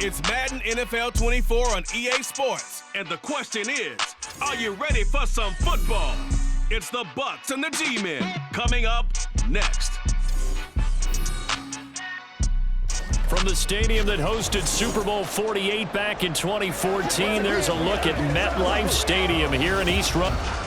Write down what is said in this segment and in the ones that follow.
It's Madden NFL 24 on EA Sports. And the question is, are you ready for some football? It's the Bucks and the G-Men coming up next. From the stadium that hosted Super Bowl 48 back in 2014, there's a look at MetLife Stadium here in East Rutherford.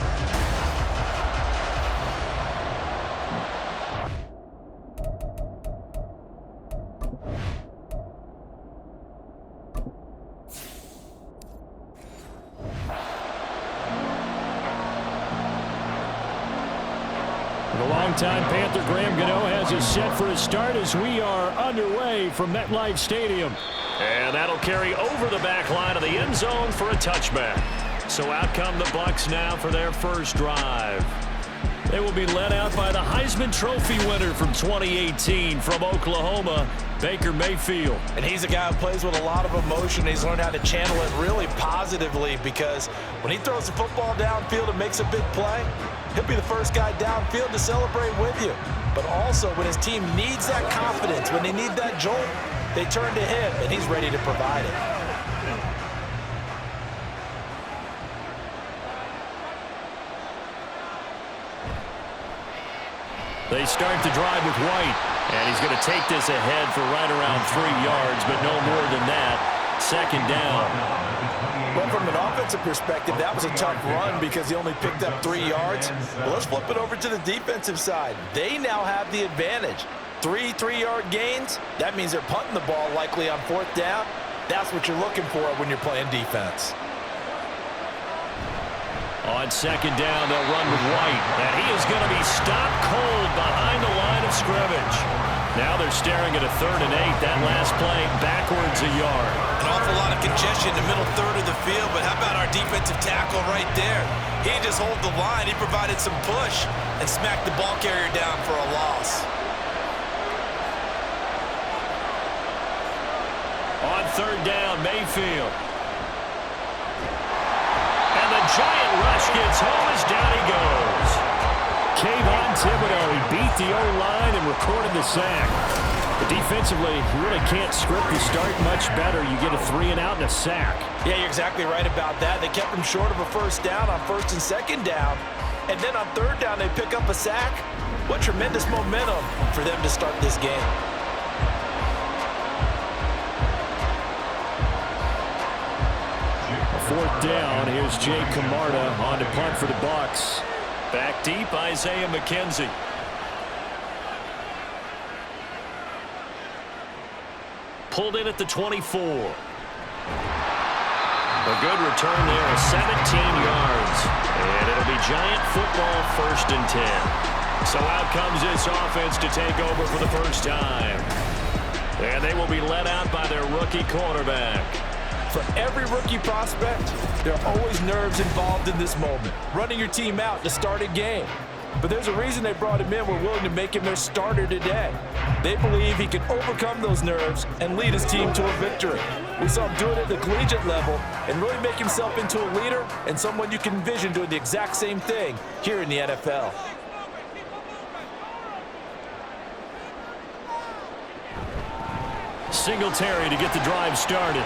The longtime Panther Graham Gano has us set for a start as we are underway from MetLife Stadium. And that'll carry over the back line of the end zone for a touchback. So out come the Bucks now for their first drive. They will be led out by the Heisman Trophy winner from 2018 from Oklahoma, Baker Mayfield. And he's a guy who plays with a lot of emotion. He's learned how to channel it really positively because when he throws the football downfield and makes a big play, he'll be the first guy downfield to celebrate with you. But also when his team needs that confidence, when they need that jolt, they turn to him, and he's ready to provide it. They start the drive with White, and he's going to take this ahead for right around 3 yards, but no more than that. Second down. Well, from an offensive perspective, that was a tough run because he only picked up 3 yards. Well, let's flip it over to the defensive side. They now have the advantage. 3 3-yard gains, that means they're punting the ball likely on 4th down. That's what you're looking for when you're playing defense. On second down, they'll run with White, and he is going to be stopped cold behind the line of scrimmage. Now they're staring at a 3rd and 8. That last play backwards a yard. An awful lot of congestion in the middle third of the field, but how about our defensive tackle right there? He didn't just hold the line. He provided some push and smacked the ball carrier down for a loss. On 3rd down, Mayfield. And the giant rush gets home as down he goes. Kayvon Thibodeau, he beat the O-line and recorded the sack. But defensively, you really can't script the start much better. You get a 3 and out and a sack. Yeah, you're exactly right about that. They kept him short of a 1st down on 1st and 2nd down. And then on 3rd down, they pick up a sack. What tremendous momentum for them to start this game. A 4th down. Here's Jay Camarda on to punt for the Bucks. Back deep, Isaiah McKenzie. Pulled in at the 24. A good return there, 17 yards. And it'll be Giant football 1st and 10. So out comes this offense to take over for the first time. And they will be led out by their rookie quarterback. For every rookie prospect, there are always nerves involved in this moment. Running your team out to start a game. But there's a reason they brought him in. We're willing to make him their starter today. They believe he can overcome those nerves and lead his team to a victory. We saw him do it at the collegiate level and really make himself into a leader and someone you can envision doing the exact same thing here in the NFL. Singletary to get the drive started.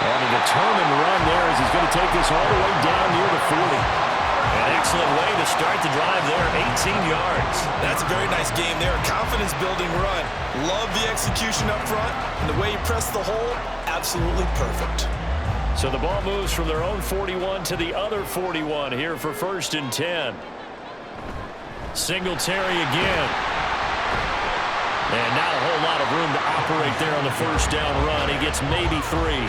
On a determined run there as he's going to take this all the way down near the 40. An excellent way to start the drive there, 18 yards. That's a very nice game there, a confidence-building run. Love the execution up front, and the way he pressed the hole, absolutely perfect. So the ball moves from their own 41 to the other 41 here for 1st and 10. Singletary again. And not a whole lot of room to operate there on the 1st down run. He gets maybe 3.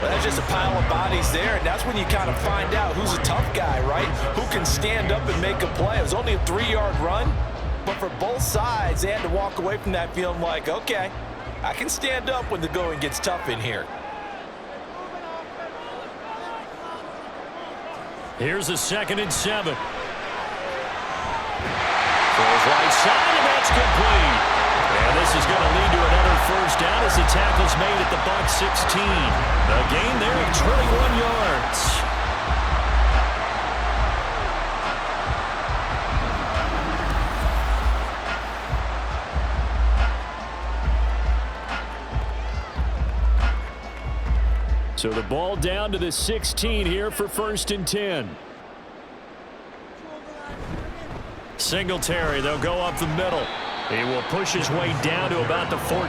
But that's just a pile of bodies there, and that's when you kind of find out who's a tough guy, right? Who can stand up and make a play. It was only a 3-yard run, but for both sides, they had to walk away from that feeling like, okay, I can stand up when the going gets tough in here. Here's a 2nd and 7. Throws right side, and that's complete. And this is going to lead to another 1st down as the tackle's made at the Bucs 16. A gain there of 21 yards. So the ball down to the 16 here for 1st and 10. Singletary, they'll go up the middle. He will push his way down to about the 14.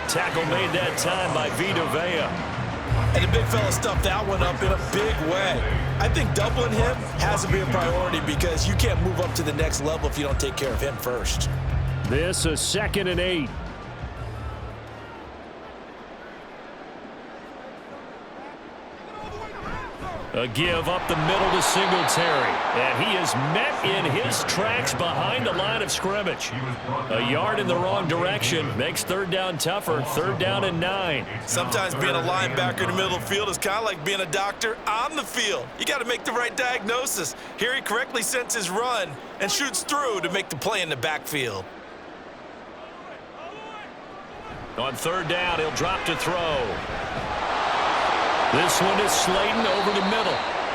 Tackle made that time by Vita Vea. And the big fella stuffed that one up in a big way. I think doubling him has to be a priority because you can't move up to the next level if you don't take care of him first. This a 2nd and 8. A give up the middle to Singletary. And he is met in his tracks behind the line of scrimmage. A yard in the wrong direction makes 3rd down tougher. 3rd down and 9. Sometimes being a linebacker in the middle of the field is kind of like being a doctor on the field. You got to make the right diagnosis. Here he correctly senses run and shoots through to make the play in the backfield. On 3rd down, he'll drop to throw. This one is Slayton over the middle.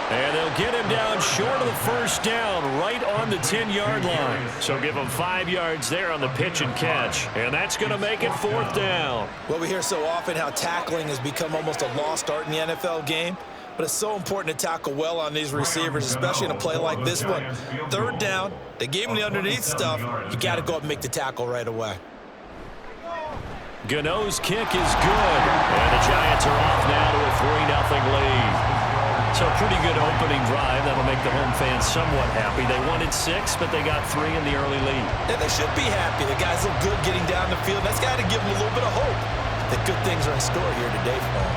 And they'll get him down short of the 1st down, right on the 10-yard line. So give him 5 yards there on the pitch and catch. And that's going to make it 4th down. Well, we hear so often how tackling has become almost a lost art in the NFL game. But it's so important to tackle well on these receivers, especially in a play like this one. 3rd down, they gave him the underneath stuff. You got to go up and make the tackle right away. Gano's kick is good. And the Giants are off now to a 3-0 lead. So a pretty good opening drive. That'll make the home fans somewhat happy. They wanted 6, but they got 3 in the early lead. And they should be happy. The guys look good getting down the field. That's got to give them a little bit of hope that good things are in store here today for them.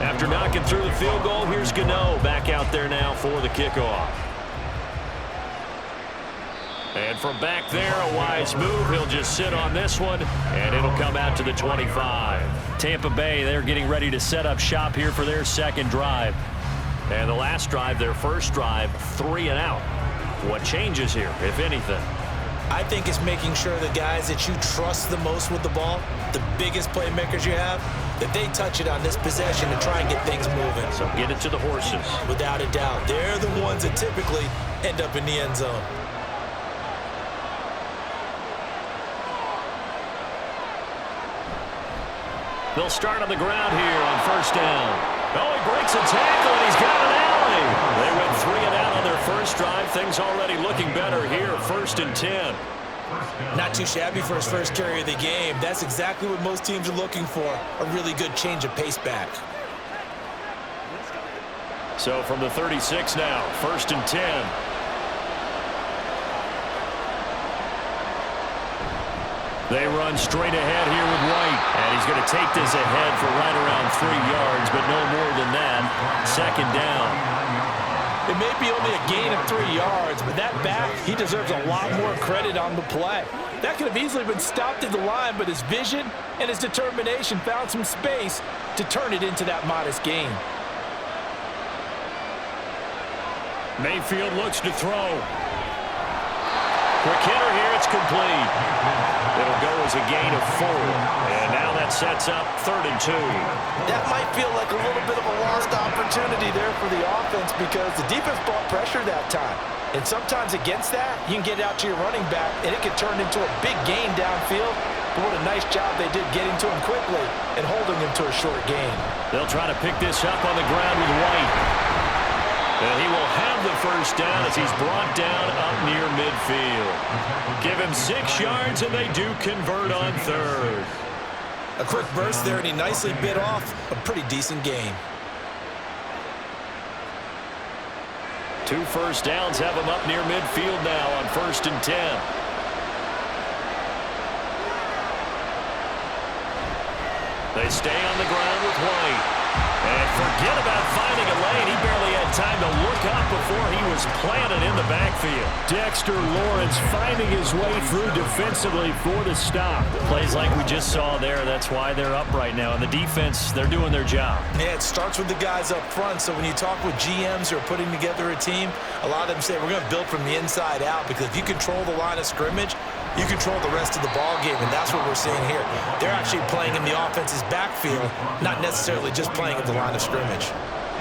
After knocking through the field goal, here's Gano back out there now for the kickoff. And from back there, a wise move. He'll just sit on this one, and it'll come out to the 25. Tampa Bay, they're getting ready to set up shop here for their 2nd drive. And the last drive, their 1st drive, 3 and out. What changes here, if anything? I think it's making sure the guys that you trust the most with the ball, the biggest playmakers you have, that they touch it on this possession to try and get things moving. So get it to the horses. Without a doubt. They're the ones that typically end up in the end zone. They'll start on the ground here on 1st down. Oh, he breaks a tackle, and he's got an alley. They went 3 and out on their 1st drive. Things already looking better here, 1st and 10. Not too shabby for his first carry of the game. That's exactly what most teams are looking for, a really good change of pace back. So from the 36 now, 1st and 10. They run straight ahead here with White. And he's going to take this ahead for right around 3 yards, but no more than that. 2nd down. It may be only a gain of 3 yards, but that back, he deserves a lot more credit on the play. That could have easily been stopped at the line, but his vision and his determination found some space to turn it into that modest gain. Mayfield looks to throw. Quick hitter here, it's complete. It'll go as a gain of 4. And now that sets up 3rd and 2. That might feel like a little bit of a lost opportunity there for the offense because the defense brought pressure that time. And sometimes against that, you can get out to your running back, and it can turn into a big gain downfield. But what a nice job they did getting to him quickly and holding him to a short gain. They'll try to pick this up on the ground with White. And he will have the 1st down as he's brought down up near midfield. Give him 6 yards, and they do convert on 3rd. A quick burst there, and he nicely bit off a pretty decent gain. 2 1st downs have him up near midfield now on 1st and 10. They stay on the ground with White. And forget about finding a lane. He barely had time to look up before he was planted in the backfield. Dexter Lawrence finding his way through defensively for the stop. Plays like we just saw there. That's why they're up right now. And the defense, they're doing their job. Yeah, it starts with the guys up front. So when you talk with GMs who are putting together a team, a lot of them say we're going to build from the inside out because if you control the line of scrimmage, you control the rest of the ball game, and that's what we're seeing here. They're actually playing in the offense's backfield, not necessarily just playing at the line of scrimmage.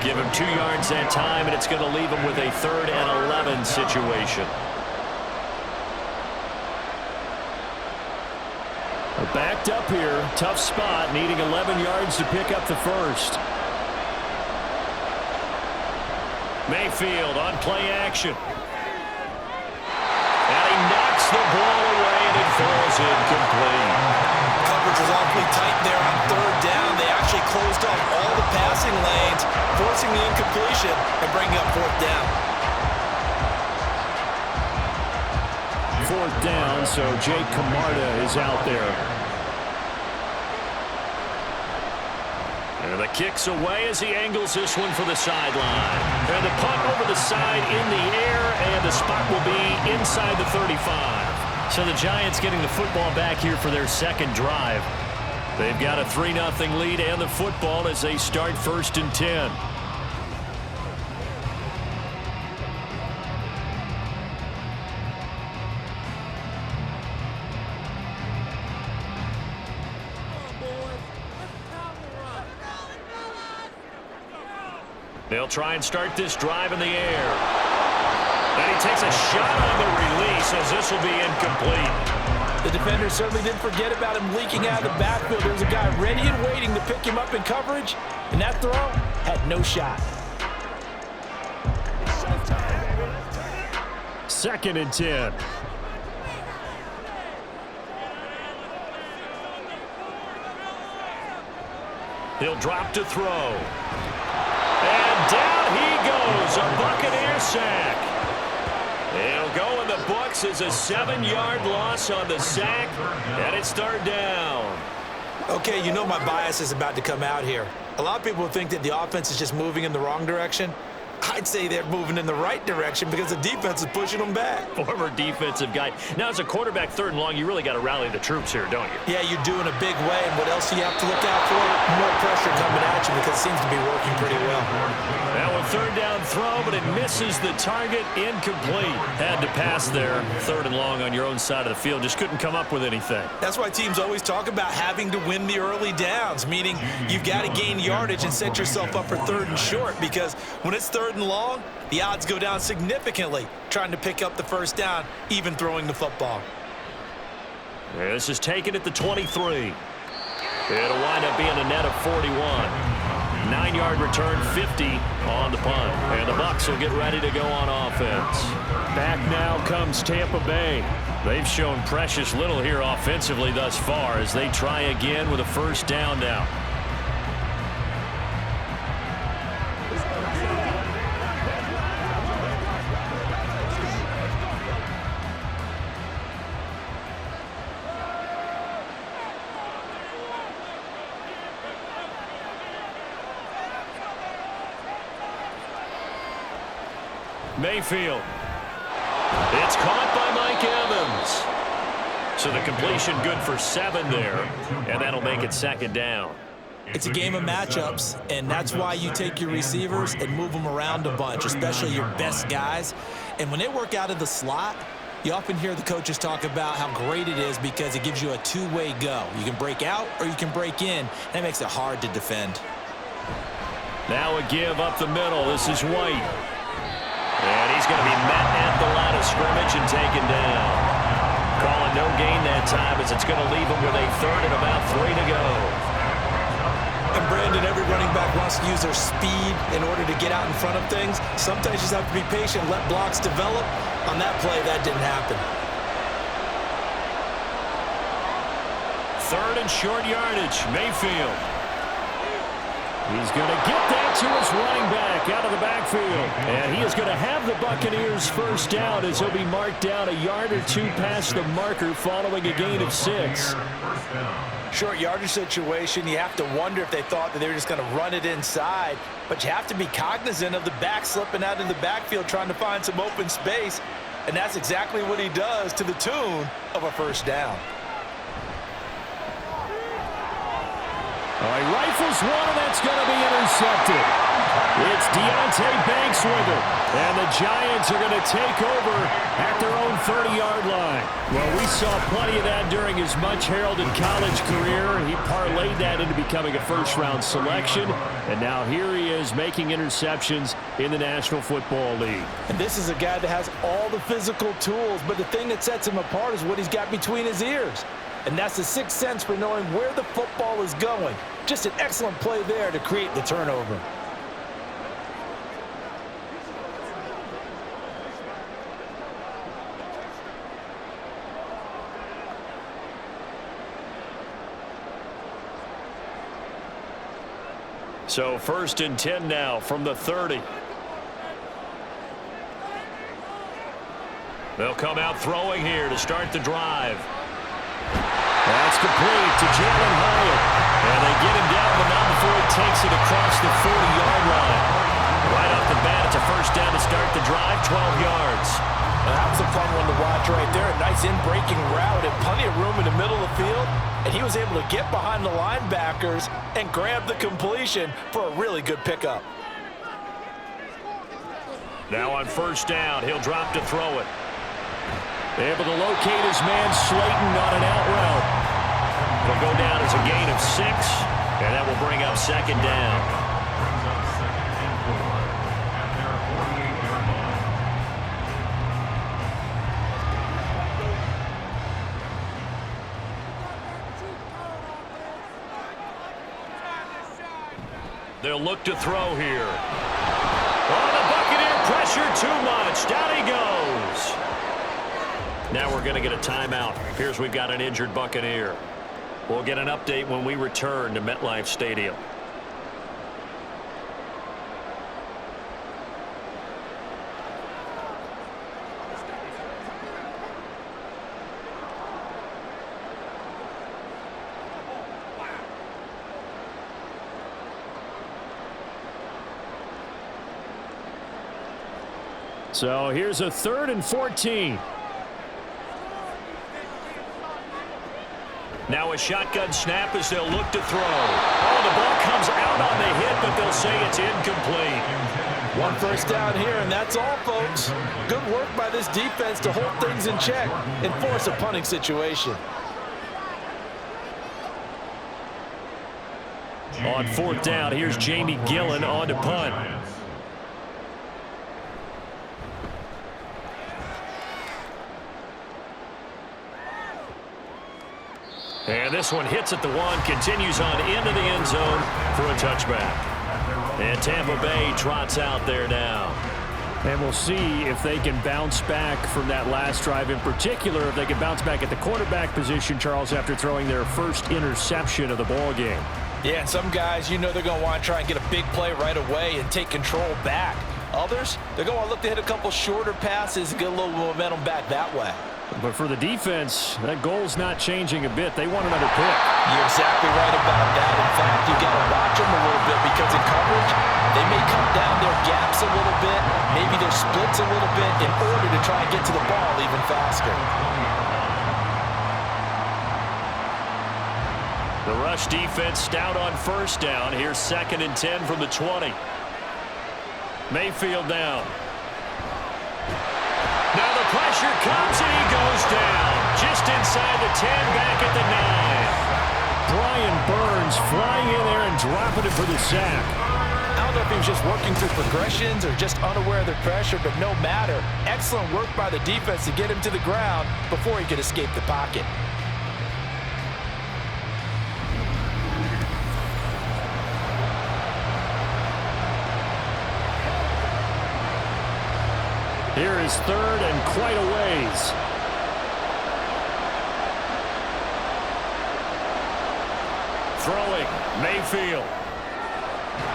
Give him 2 yards that time, and it's going to leave him with a 3rd and 11 situation. Backed up here, tough spot, needing 11 yards to pick up the first. Mayfield on play action. And he knocks the ball away, and it falls incomplete. Coverage was awfully tight there on 3rd down. They actually closed off all the passing lanes, forcing the incompletion and bringing up 4th down. 4th down, so Jake Camarda is out there. And the kick's away as he angles this one for the sideline. And the punt over the side in the air, and the spot will be inside the 35. So the Giants getting the football back here for their 2nd drive. They've got a 3-0 lead and the football as they start 1st and 10. They'll try and start this drive in the air. And he takes a shot on the release as this will be incomplete. The defender certainly didn't forget about him leaking out of the backfield. There was a guy ready and waiting to pick him up in coverage, and that throw had no shot. 2nd and 10. He'll drop to throw. And down he goes, a Buccaneer sack. He'll go in the books as a 7-yard loss on the sack, and it's 3rd down. Okay, you know my bias is about to come out here. A lot of people think that the offense is just moving in the wrong direction. I'd say they're moving in the right direction because the defense is pushing them back. Former defensive guy. Now, as a quarterback 3rd and long, you really got to rally the troops here, don't you? Yeah, you're doing a big way, and what else do you have to look out for? More pressure coming at you because it seems to be working pretty well. Now a 3rd down throw, but it misses the target, incomplete. Had to pass there, 3rd and long on your own side of the field. Just couldn't come up with anything. That's why teams always talk about having to win the early downs, meaning you've got to gain yardage and set yourself up for 3rd and short, because when it's 3rd and long, the odds go down significantly trying to pick up the 1st down, even throwing the football. This is taken at the 23. It'll wind up being a net of 41. 9-yard return, 50 on the punt. And the Bucs will get ready to go on offense. Back now comes Tampa Bay. They've shown precious little here offensively thus far as they try again with a 1st down now. Mayfield. It's caught by Mike Evans. So the completion good for 7 there, and that'll make it 2nd down. It's a game of matchups, and that's why you take your receivers and move them around a bunch, especially your best guys. And when they work out of the slot, you often hear the coaches talk about how great it is because it gives you a 2-way go. You can break out or you can break in. That makes it hard to defend. Now a give up the middle. This is White. And he's going to be met at the line of scrimmage and taken down. Calling no gain that time as it's going to leave him with a 3rd and about 3 to go. And Brandon, every running back wants to use their speed in order to get out in front of things. Sometimes you just have to be patient, let blocks develop. On that play, that didn't happen. 3rd and short yardage, Mayfield. He's going to get that to his running back out of the backfield. And he is going to have the Buccaneers 1st down as he'll be marked down a yard or 2 past the marker following a gain of 6. Short yardage situation, you have to wonder if they thought that they were just going to run it inside. But you have to be cognizant of the back slipping out of the backfield trying to find some open space. And that's exactly what he does to the tune of a 1st down. He rifles one, and that's going to be intercepted. It's Deontay Banks with it. And the Giants are going to take over at their own 30-yard line. Well, we saw plenty of that during his much-heralded college career. He parlayed that into becoming a first-round selection. And now here he is making interceptions in the National Football League. And this is a guy that has all the physical tools, but the thing that sets him apart is what he's got between his ears. And that's the sixth sense for knowing where the football is going. Just an excellent play there to create the turnover. So 1st and 10 now from the 30. They'll come out throwing here to start the drive. That's complete to Jalen Hyatt. And they get him down, but not before he takes it across the 40-yard line. Right off the bat, it's a first down to start the drive, 12 yards. Well, that was a fun one to watch right there. A nice in-breaking route and plenty of room in the middle of the field. And he was able to get behind the linebackers and grab the completion for a really good pickup. Now on first down, he'll drop to throw it. Able to locate his man Slayton on an out route. It'll go down as a gain of 6, and that will bring up second down. They'll look to throw here. Oh, the Buccaneer pressure too much. Down he goes. Now we're going to get a timeout. Here's we've got an injured Buccaneer. We'll get an update when we return to MetLife Stadium. So here's a 3rd and 14. Now a shotgun snap as they'll look to throw. Oh, the ball comes out on the hit, but they'll say it's incomplete. One first down here, and that's all, folks. Good work by this defense to hold things in check and force a punting situation. On 4th down, here's Jamie Gillen on to punt. And this one hits at the 1, continues on into the end zone for a touchback. And Tampa Bay trots out there now. And we'll see if they can bounce back from that last drive, in particular if they can bounce back at the quarterback position, Charles, after throwing their first interception of the ball game. Yeah, and some guys, you know they're going to want to try and get a big play right away and take control back. Others, they're going to look to hit a couple shorter passes and get a little momentum back that way. But for the defense, that goal's not changing a bit. They want another pick. You're exactly right about that. In fact, you got to watch them a little bit because in coverage, they may cut down their gaps a little bit, maybe their splits a little bit in order to try and get to the ball even faster. The rush defense stout on first down. Here's 2nd and 10 from the 20. Mayfield down. Now the pressure comes and he goes down. Just inside the 10, back at the 9. Brian Burns flying in there and dropping it for the sack. I don't know if he was just working through progressions or just unaware of the pressure, but no matter. Excellent work by the defense to get him to the ground before he could escape the pocket. Here is 3rd and quite a ways. Throwing, Mayfield.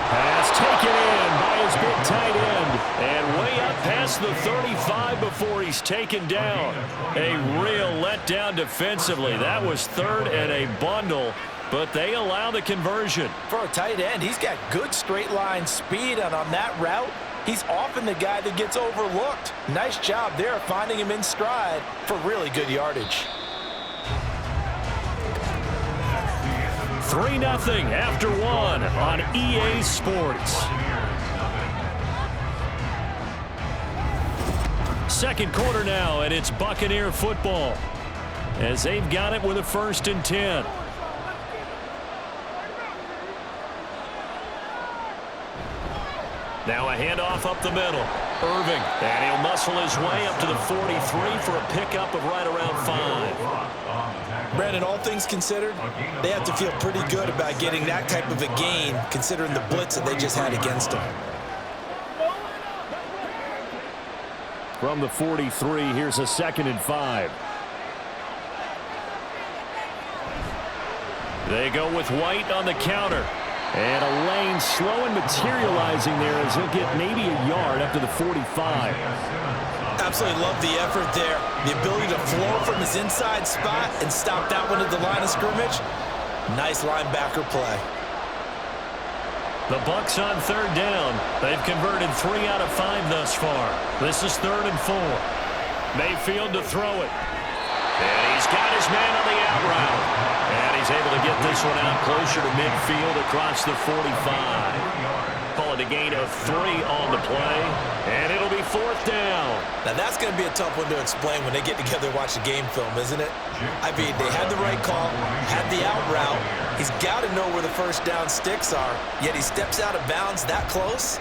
Pass taken in by his big tight end. And way up past the 35 before he's taken down. A real letdown defensively. That was 3rd and a bundle, but they allow the conversion. For a tight end, he's got good straight line speed, and on that route, he's often the guy that gets overlooked. Nice job there finding him in stride for really good yardage. 3-0 after 1 on EA Sports. second quarter now, and it's Buccaneer football as they've got it with a 1st and 10. Now a handoff up the middle. Irving, and he'll muscle his way up to the 43 for a pickup of right around 5. Brandon, all things considered, they have to feel pretty good about getting that type of a gain considering the blitz that they just had against them. From the 43, here's a 2nd and 5. They go with White on the counter. And a lane slow and materializing there as he'll get maybe a yard up to the 45. Absolutely love the effort there. The ability to flow from his inside spot and stop that one at the line of scrimmage. Nice linebacker play. The Bucs on 3rd down. They've converted 3 out of 5 thus far. This is 3rd and 4. Mayfield to throw it. And he's got his man on the out route. And he's able to get this one out closer to midfield across the 45. Call it a gain of 3 on the play. And it'll be 4th down. Now that's going to be a tough one to explain when they get together and watch the game film, isn't it? I mean, they had the right call, had the out route. He's got to know where the 1st down sticks are, yet he steps out of bounds that close.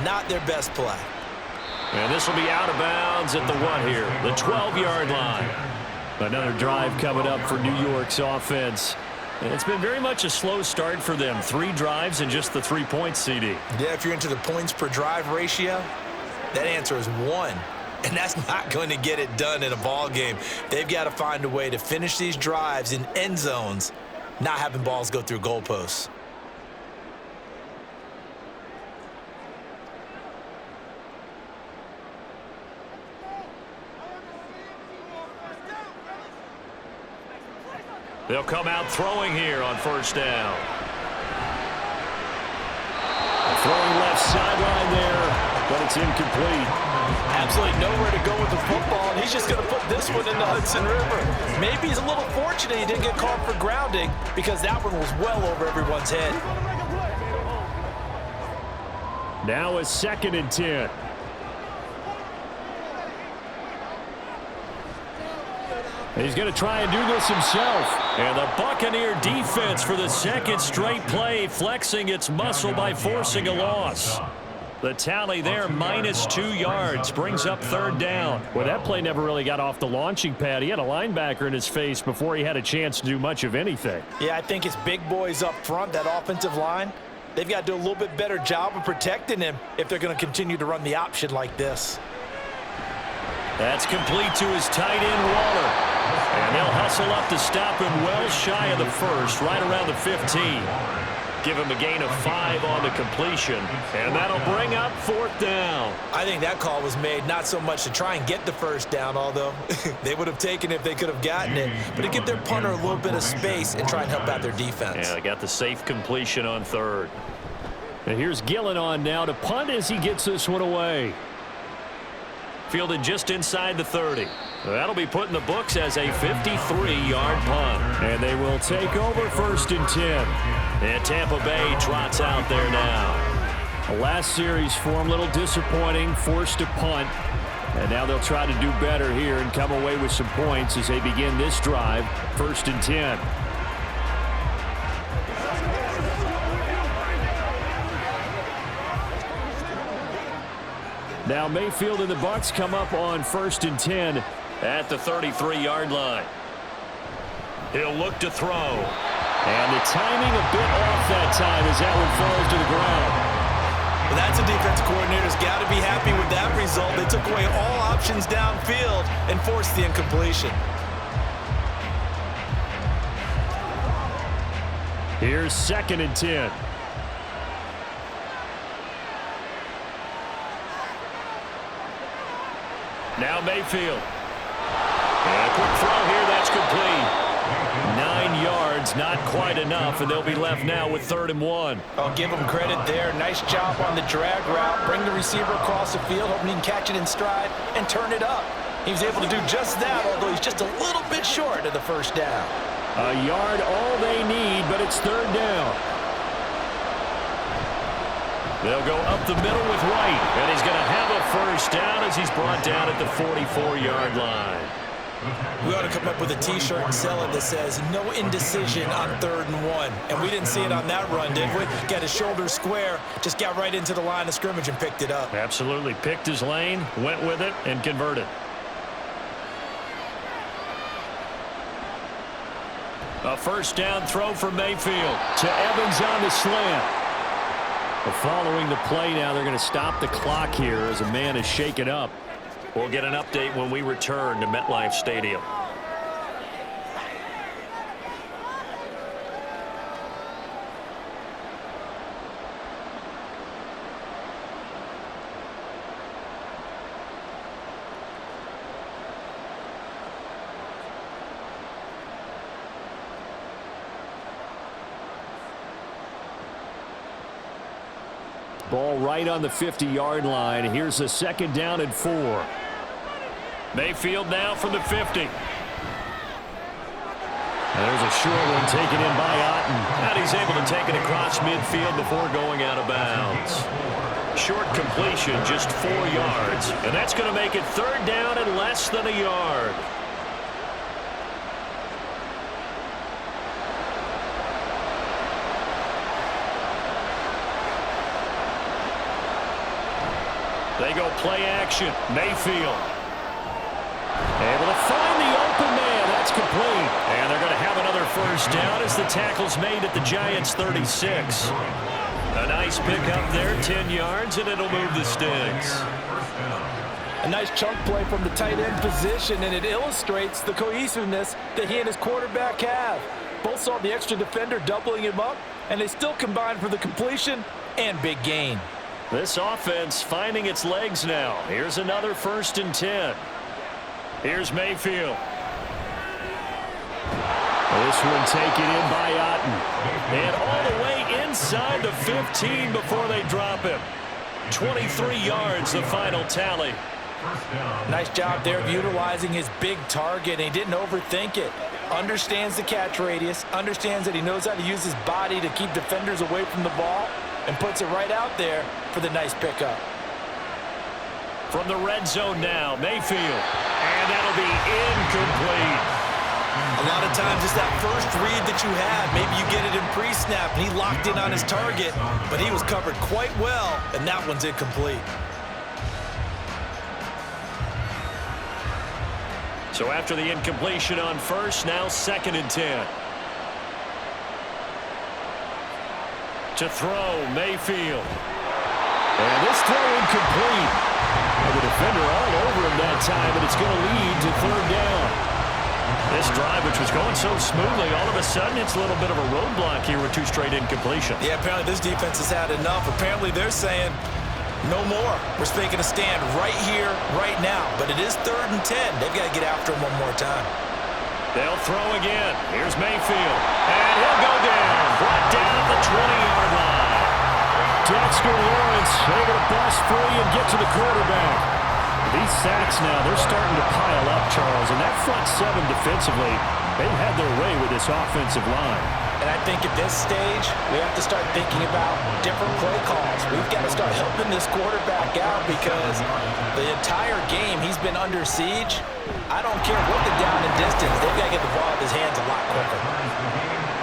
Not their best play. And this will be out of bounds at the what here? The 12-yard line. Another drive coming up for New York's offense. And it's been very much a slow start for them. 3 drives and just the 3 points, CD. Yeah, if you're into the points per drive ratio, that answer is 1. And that's not going to get it done in a ball game. They've got to find a way to finish these drives in end zones, not having balls go through goalposts. They'll come out throwing here on 1st down. Throwing left sideline there, but it's incomplete. Absolutely nowhere to go with the football, and he's just going to put this one in the Hudson River. Maybe he's a little fortunate he didn't get caught for grounding because that one was well over everyone's head. Now a 2nd and 10. He's going to try and do this himself. And the Buccaneer defense for the 2nd straight play, flexing its muscle by forcing a loss. The tally there, minus 2 yards, brings up 3rd down. Well, that play never really got off the launching pad. He had a linebacker in his face before he had a chance to do much of anything. Yeah, I think it's big boys up front, that offensive line. They've got to do a little bit better job of protecting him if they're going to continue to run the option like this. That's complete to his tight end, Waller. And they'll hustle up to stop him well shy of the 1st, right around the 15. Give him a gain of 5 on the completion, and that'll bring up 4th down. I think that call was made not so much to try and get the 1st down, although they would have taken it if they could have gotten it, but to give their punter a little bit of space and try and help out their defense. Yeah, they got the safe completion on 3rd. And here's Gillen on now to punt as he gets this one away. Fielded just inside the 30. That'll be put in the books as a 53-yard punt. And they will take over 1st and 10. And Tampa Bay trots out there now. The last series for him, a little disappointing, forced to punt. And now they'll try to do better here and come away with some points as they begin this drive, 1st and 10. Now Mayfield and the Bucs come up on 1st and 10 at the 33-yard line. He'll look to throw. And the timing a bit off that time as that one falls to the ground. Well, that's a defensive coordinator's got to be happy with that result. They took away all options downfield and forced the incompletion. Here's 2nd and 10. Now Mayfield. And a quick throw here, that's complete. 9 yards, not quite enough, and they'll be left now with 3rd and 1. I'll give him credit there. Nice job on the drag route. Bring the receiver across the field, hoping he can catch it in stride and turn it up. He was able to do just that, although he's just a little bit short of the 1st down. A yard all they need, but it's 3rd down. They'll go up the middle with White, and he's going to have a first down as he's brought down at the 44-yard line. We ought to come up with a T-shirt and sell it that says, no indecision on 3rd and 1. And we didn't see it on that run, did we? Got his shoulders square, just got right into the line of scrimmage and picked it up. Absolutely. Picked his lane, went with it, and converted. A first down throw for Mayfield to Evans on the slant. Well, following the play now, they're going to stop the clock here as a man is shaken up. We'll get an update when we return to MetLife Stadium. Ball right on the 50-yard line. Here's a 2nd down and 4. Mayfield now from the 50. And there's a short one taken in by Otten. And he's able to take it across midfield before going out of bounds. Short completion, just 4 yards. And that's going to make it 3rd down and less than a yard. They go play action. Mayfield able to find the open man. That's complete. And they're going to have another first down as the tackle's made at the Giants' 36. A nice pickup there, 10 yards, and it'll move the sticks. A nice chunk play from the tight end position, and it illustrates the cohesiveness that he and his quarterback have. Both saw the extra defender doubling him up, and they still combined for the completion and big gain. This offense finding its legs now. Here's another 1st and 10. Here's Mayfield. This one taken in by Otten. And all the way inside the 15 before they drop him. 23 yards, the final tally. Nice job there of utilizing his big target, and he didn't overthink it. Understands the catch radius, understands that he knows how to use his body to keep defenders away from the ball, and puts it right out there for the nice pickup. From the red zone now, Mayfield. And that'll be incomplete. A lot of times it's that first read that you have. Maybe you get it in pre-snap, and he locked in on his target, but he was covered quite well, and that one's incomplete. So after the incompletion on first, now 2nd and 10. To throw, Mayfield. And this throw incomplete. And the defender all over him that time, and it's going to lead to 3rd down. This drive, which was going so smoothly, all of a sudden it's a little bit of a roadblock here with 2 straight incompletions. Yeah, apparently this defense has had enough. Apparently they're saying, no more. We're taking a stand right here, right now. But it is 3rd and 10. They've got to get after him one more time. They'll throw again. Here's Mayfield. And he'll go down. Brought down at the 20-yard line. Dexter Lawrence able to bust free and get to the quarterback. These sacks now, they're starting to pile up, Charles. And that front 7 defensively, they've had their way with this offensive line. And I think at this stage, we have to start thinking about different play calls. We've got to start helping this quarterback out because the entire game he's been under siege. I don't care what the down and distance. They've got to get the ball in his hands a lot quicker.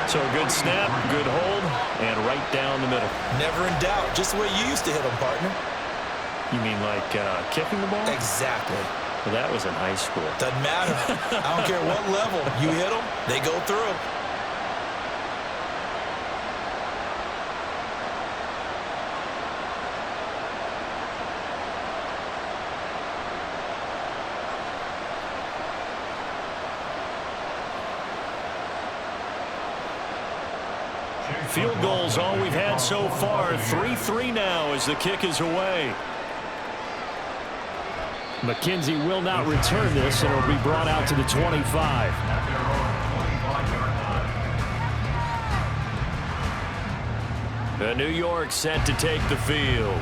So a good snap, good hold, and right down the middle. Never in doubt. Just the way you used to hit them, partner. You mean like kicking the ball? Exactly. Well, that was in high school. Doesn't matter. I don't care what level. You hit them, they go through. Field goals all we've had so far. 3-3 now as the kick is away. McKenzie will not return this, and it'll be brought out to the 25. The New York set to take the field.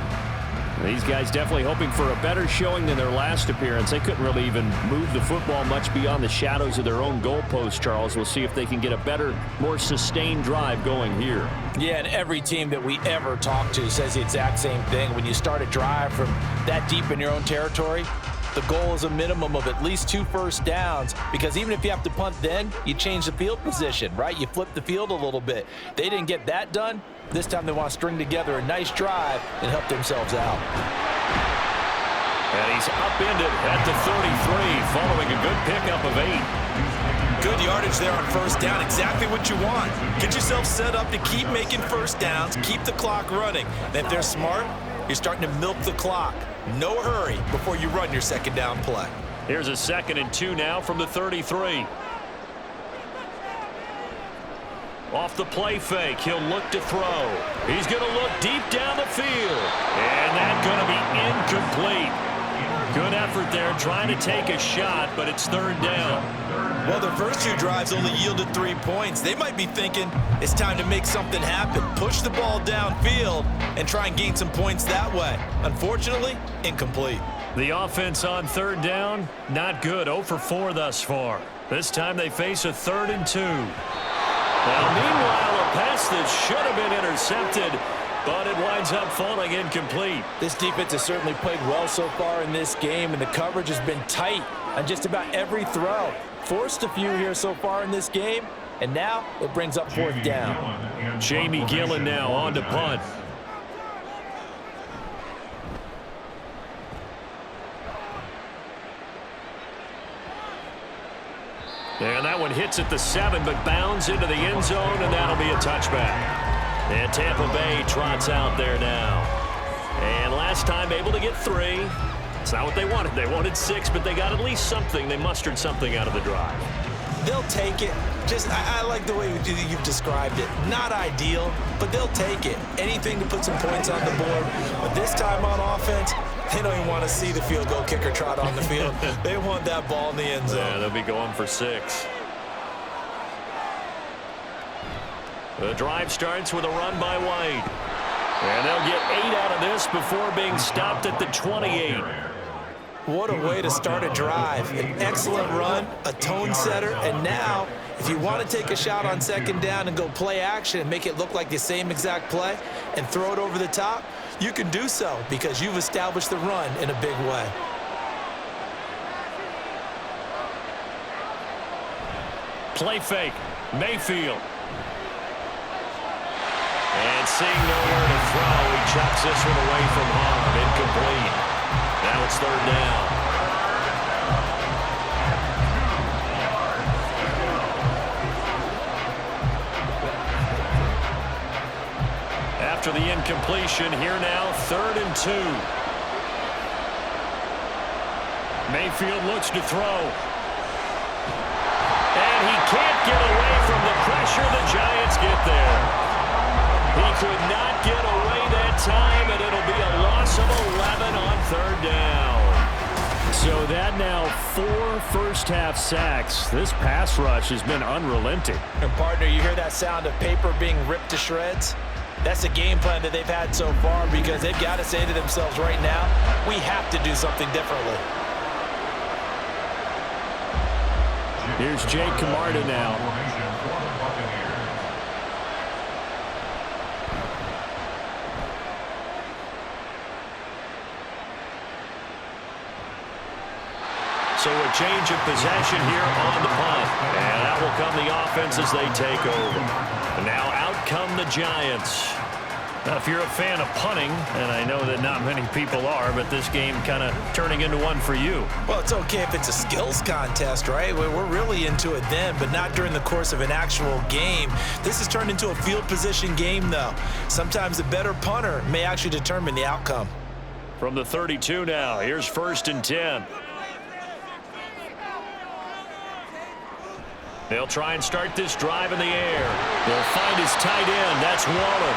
These guys definitely hoping for a better showing than their last appearance. They couldn't really even move the football much beyond the shadows of their own goalpost, Charles. We'll see if they can get a better, more sustained drive going here. Yeah, and every team that we ever talk to says the exact same thing. When you start a drive from that deep in your own territory, the goal is a minimum of at least 2 first downs, because even if you have to punt then, you change the field position, right? You flip the field a little bit. They didn't get that done. This time they want to string together a nice drive and help themselves out. And he's upended at the 33 following a good pickup of 8. Good yardage there on first down. Exactly what you want. Get yourself set up to keep making first downs, keep the clock running. And if they're smart, you're starting to milk the clock. No hurry before you run your second down play. Here's a 2nd and 2 now from the 33. Off the play fake, he'll look to throw. He's going to look deep down the field. And that's going to be incomplete. Good effort there trying to take a shot, but it's 3rd down. Well, their first 2 drives only yielded 3 points. They might be thinking it's time to make something happen. Push the ball downfield and try and gain some points that way. Unfortunately, incomplete. The offense on 3rd down, not good. 0 for 4 thus far. This time they face a 3rd and 2. Now, meanwhile, a pass that should have been intercepted, but it winds up falling incomplete. This defense has certainly played well so far in this game, and the coverage has been tight on just about every throw. Forced a few here so far in this game, and now it brings up 4th down. Jamie Gillen now on to punt. And that one hits at the 7, but bounds into the end zone, and that'll be a touchback. And Tampa Bay trots out there now. And last time able to get 3. It's not what they wanted. They wanted 6, but they got at least something. They mustered something out of the drive. They'll take it. I like the way you've described it. Not ideal, but they'll take it. Anything to put some points on the board. But this time on offense, they don't even want to see the field goal kicker trot on the field. They want that ball in the end zone. Yeah, they'll be going for 6. The drive starts with a run by White. And they'll get 8 out of this before being stopped at the 28. What a way to start a drive. An excellent run, a tone setter, and now if you want to take a shot on 2nd down and go play action and make it look like the same exact play and throw it over the top, you can do so because you've established the run in a big way. Play fake, Mayfield. And seeing nowhere to throw, he chucks this one away from harm, incomplete. Now it's 3rd down. After the incompletion, here now, 3rd and 2. Mayfield looks to throw. And he can't get away from the pressure. The Giants get there. He could not get away that time, and it'll be a loss of 11 on 3rd down. So that now 4 first-half sacks. This pass rush has been unrelenting. And, partner, you hear that sound of paper being ripped to shreds? That's the game plan that they've had so far because they've got to say to themselves right now, we have to do something differently. Here's Jake Camarda now. So a change of possession here on the punt. And that will come the offense as they take over. And now out come the Giants. Now, if you're a fan of punting, and I know that not many people are, but this game kind of turning into one for you. Well, it's okay if it's a skills contest, right? We're really into it then, but not during the course of an actual game. This has turned into a field position game, though. Sometimes the better punter may actually determine the outcome. From the 32 now, here's 1st and 10. They'll try and start this drive in the air. They'll find his tight end. That's Waller.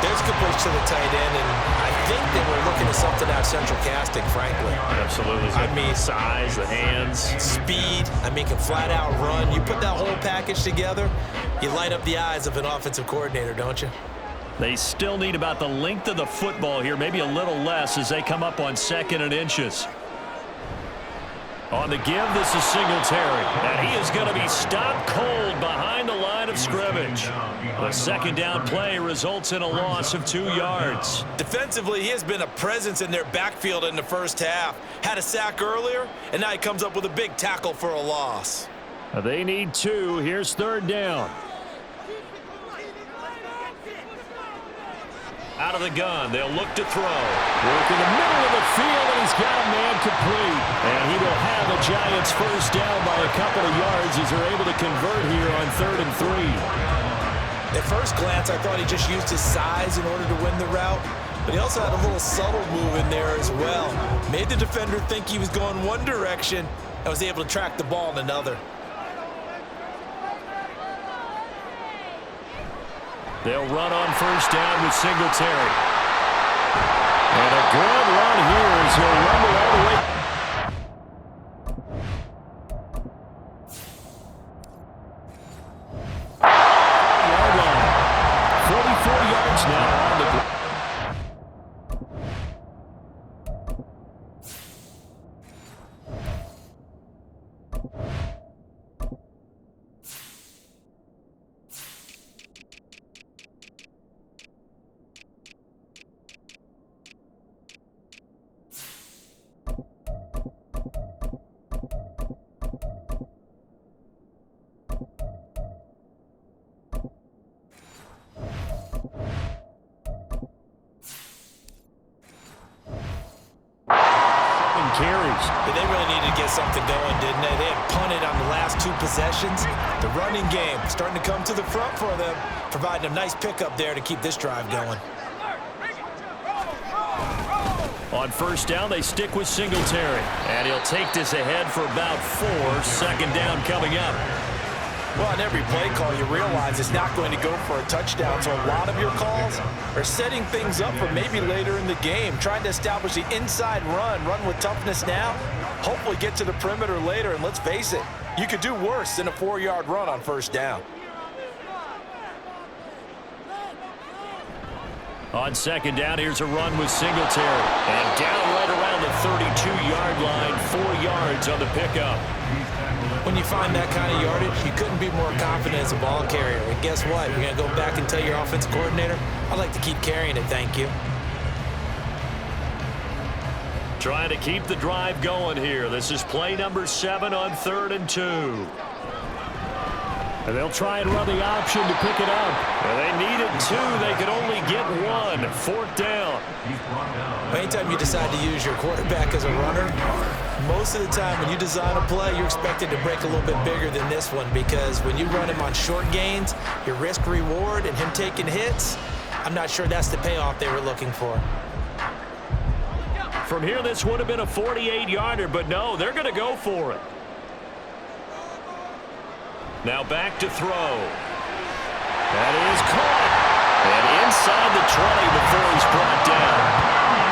There's a good push to the tight end, and I think they were looking at something out of central casting, frankly. Absolutely. I mean, size, the hands. Speed. I mean, can flat out run. You put that whole package together, you light up the eyes of an offensive coordinator, don't you? They still need about the length of the football here, maybe a little less as they come up on 2nd and inches. On the give, this is Singletary. And he is going to be stopped cold behind the line of scrimmage. The 2nd down play results in a loss of 2 yards. Defensively, he has been a presence in their backfield in the first half. Had a sack earlier, and now he comes up with a big tackle for a loss. They need 2. Here's 3rd down. Out of the gun, they'll look to throw. Work in the middle of the field, and he's got a man complete. And he will have the Giants first down by a couple of yards as they're able to convert here on 3rd and 3. At first glance, I thought he just used his size in order to win the route, but he also had a little subtle move in there as well. Made the defender think he was going one direction and was able to track the ball in another. They'll run on first down with Singletary. And a good run here as he'll rumble all the way. Yard line. 44 yards now on the ground. They really needed to get something going, didn't they? They had punted on the last 2 possessions. The running game starting to come to the front for them, providing a nice pickup there to keep this drive going. On first down, they stick with Singletary. And he'll take this ahead for about 4. 2nd down coming up. Well, on every play call, you realize it's not going to go for a touchdown, so a lot of your calls are setting things up for maybe later in the game, trying to establish the inside run with toughness now, hopefully get to the perimeter later, and let's face it, you could do worse than a 4-yard run on first down. On 2nd down, here's a run with Singletary. And down right around the 32-yard line, 4 yards on the pickup. When you find that kind of yardage, you couldn't be more confident as a ball carrier. And guess what? You're going to go back and tell your offensive coordinator, I'd like to keep carrying it, thank you. Trying to keep the drive going here. This is play number 7 on 3rd and 2. And they'll try and run the option to pick it up. And they needed 2. They could only get 1. 4th down. Anytime you decide to use your quarterback as a runner, most of the time when you design a play, you're expected to break a little bit bigger than this one, because when you run him on short gains, your risk-reward and him taking hits, I'm not sure that's the payoff they were looking for. From here, this would have been a 48-yarder, but no, they're going to go for it. Now back to throw. That is caught. And inside the 20 before he's brought down.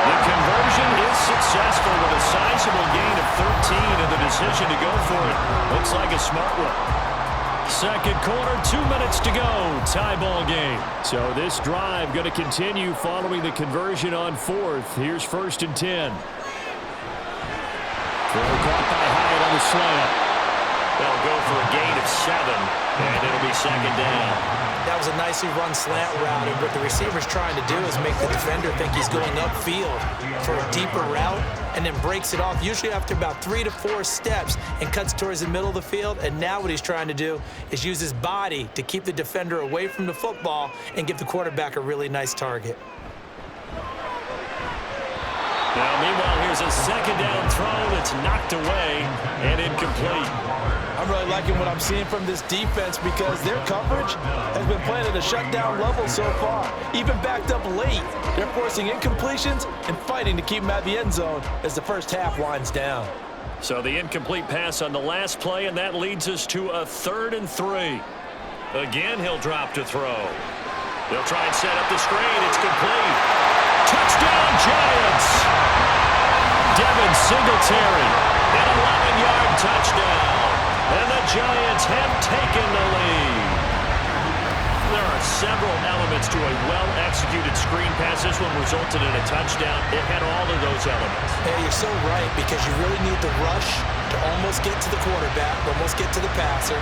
The conversion is successful with a sizable gain of 13, and the decision to go for it looks like a smart one. 2nd quarter, 2 minutes to go. Tie ball game. So this drive going to continue following the conversion on 4th. Here's 1st and 10. Throw caught by Hyatt on the slant. They'll go for a gain of 7, and it'll be 2nd down. That was a nicely run slant route, and what the receiver's trying to do is make the defender think he's going upfield for a deeper route, and then breaks it off, usually after about 3 to 4 steps, and cuts towards the middle of the field. And now what he's trying to do is use his body to keep the defender away from the football and give the quarterback a really nice target. Now, meanwhile, here's a 2nd down throw that's knocked away and incomplete. I'm really liking what I'm seeing from this defense, because their coverage has been playing at a shutdown level so far. Even backed up late, they're forcing incompletions and fighting to keep them out of the end zone as the first half winds down. So the incomplete pass on the last play, and that leads us to a 3rd and 3. Again, he'll drop to throw. They'll try and set up the screen. It's complete. Touchdown, Giants! Devin Singletary, an 11-yard touchdown. And the Giants have taken the lead. There are several elements to a well-executed screen pass. This one resulted in a touchdown. It had all of those elements. Yeah, you're so right, because you really need the rush to almost get to the quarterback, almost get to the passer.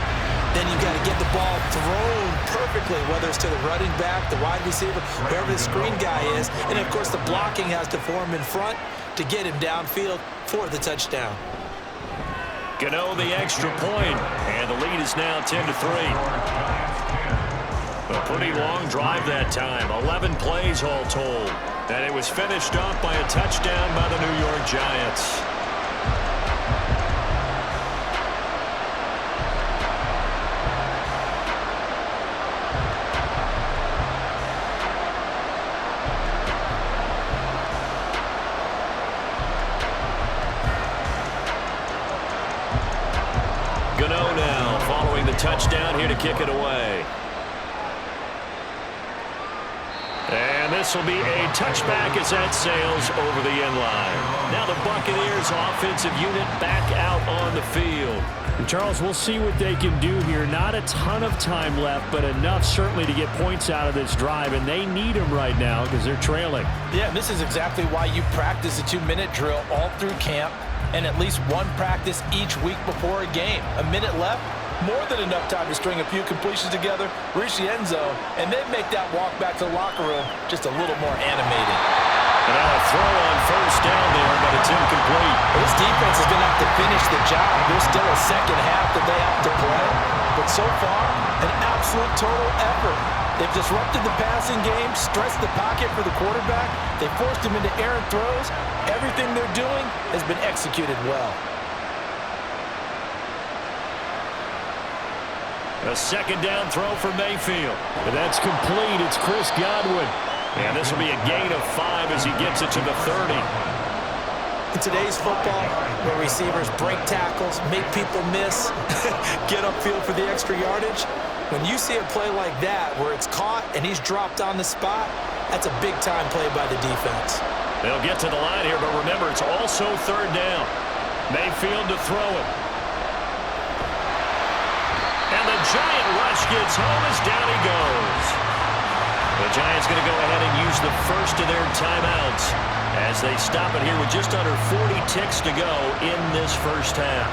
Then you've got to get the ball thrown perfectly, whether it's to the running back, the wide receiver, whoever the screen guy is. And, of course, the blocking has to form in front to get him downfield for the touchdown. Gano the extra point, and the lead is now 10-3. A pretty long drive that time, 11 plays all told. And it was finished off by a touchdown by the New York Giants. Gano now following the touchdown here to kick it away. And this will be a touchback as that sails over the end line. Now the Buccaneers offensive unit back out on the field. And Charles, we'll see what they can do here. Not a ton of time left, but enough certainly to get points out of this drive, and they need them right now because they're trailing. Yeah, and this is exactly why you practice a 2-minute drill all through camp and at least one practice each week before a game. A minute left, more than enough time to string a few completions together, reach the end zone, and then make that walk back to the locker room just a little more animated. And now a throw on first down there, but it's incomplete. This defense is going to have to finish the job. There's still a second half that they have to play. But so far, an absolute total effort. They've disrupted the passing game, stretched the pocket for the quarterback. They forced him into errant throws. Everything they're doing has been executed well. A second down throw for Mayfield. But that's complete. It's Chris Godwin. And this will be a gain of 5 as he gets it to the 30. In today's football, where receivers break tackles, make people miss, get upfield for the extra yardage, when you see a play like that where it's caught and he's dropped on the spot, that's a big-time play by the defense. They'll get to the line here, but remember, it's also third down. Mayfield to throw it. And the Giant rush gets home as down he goes. The Giants going to go ahead and use the first of their timeouts as they stop it here with just under 40 ticks to go in this first half.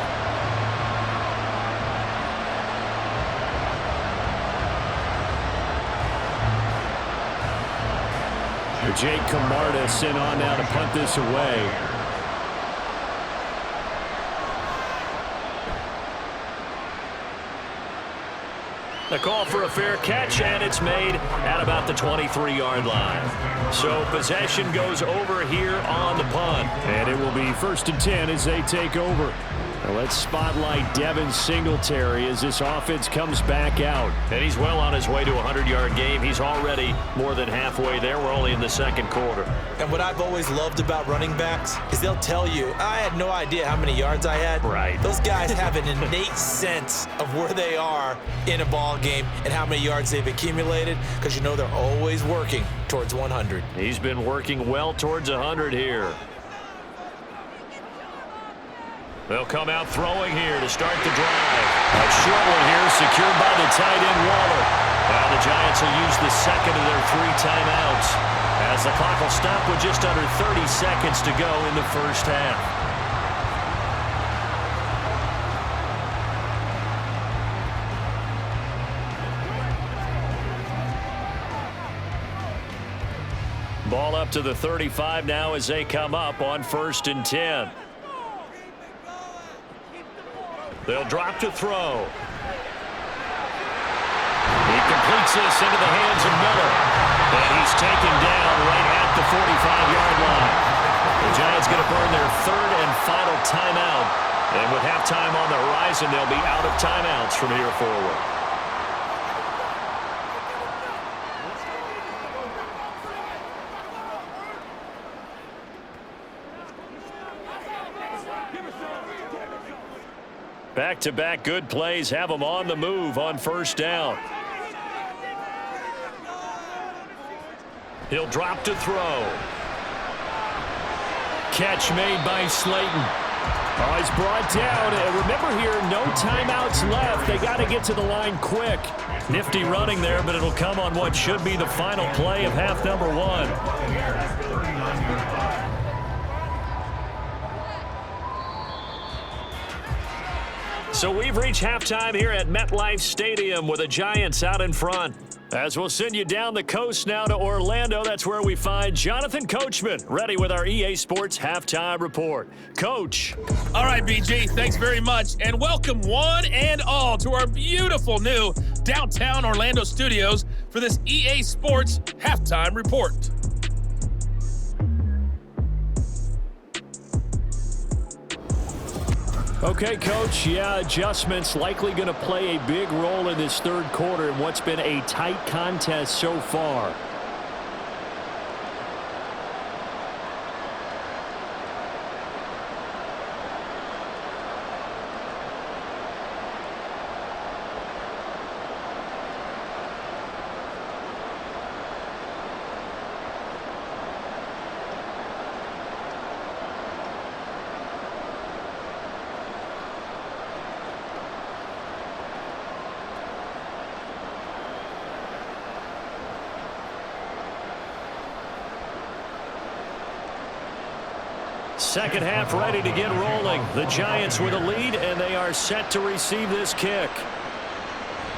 Jake Camarda sent on now to punt this away. The call for a fair catch, and it's made at about the 23-yard line. So possession goes over here on the punt. And it will be 1st and 10 as they take over. Now let's spotlight Devin Singletary as this offense comes back out. And he's well on his way to a 100-yard game. He's already more than halfway there. We're only in the second quarter. And what I've always loved about running backs is they'll tell you, I had no idea how many yards I had. Right. Those guys have an innate sense of where they are in a ball game and how many yards they've accumulated, because you know they're always working towards 100. He's been working well towards 100 here. They'll come out throwing here to start the drive. A short one here secured by the tight end Waller. Now the Giants will use the second of their 3 timeouts as the clock will stop with just under 30 seconds to go in the first half. Ball up to the 35 now as they come up on 1st and 10. They'll drop to throw. He completes this into the hands of Miller. And he's taken down right at the 45-yard line. The Giants going to burn their 3rd and final timeout. And with halftime on the horizon, they'll be out of timeouts from here forward. Back-to-back good plays have them on the move on 1st down. He'll drop to throw. Catch made by Slayton. Oh, he's brought down. And remember here, no timeouts left. They got to get to the line quick. Nifty running there, but it'll come on what should be the final play of half number 1. So we've reached halftime here at MetLife Stadium with the Giants out in front. As we'll send you down the coast now to Orlando, that's where we find Jonathan Coachman, ready with our EA Sports Halftime Report. Coach. All right, BG, thanks very much. And welcome one and all to our beautiful new downtown Orlando studios for this EA Sports Halftime Report. Okay, Coach, adjustments likely going to play a big role in this third quarter in what's been a tight contest so far. Second half ready to get rolling. The Giants with a lead, and they are set to receive this kick.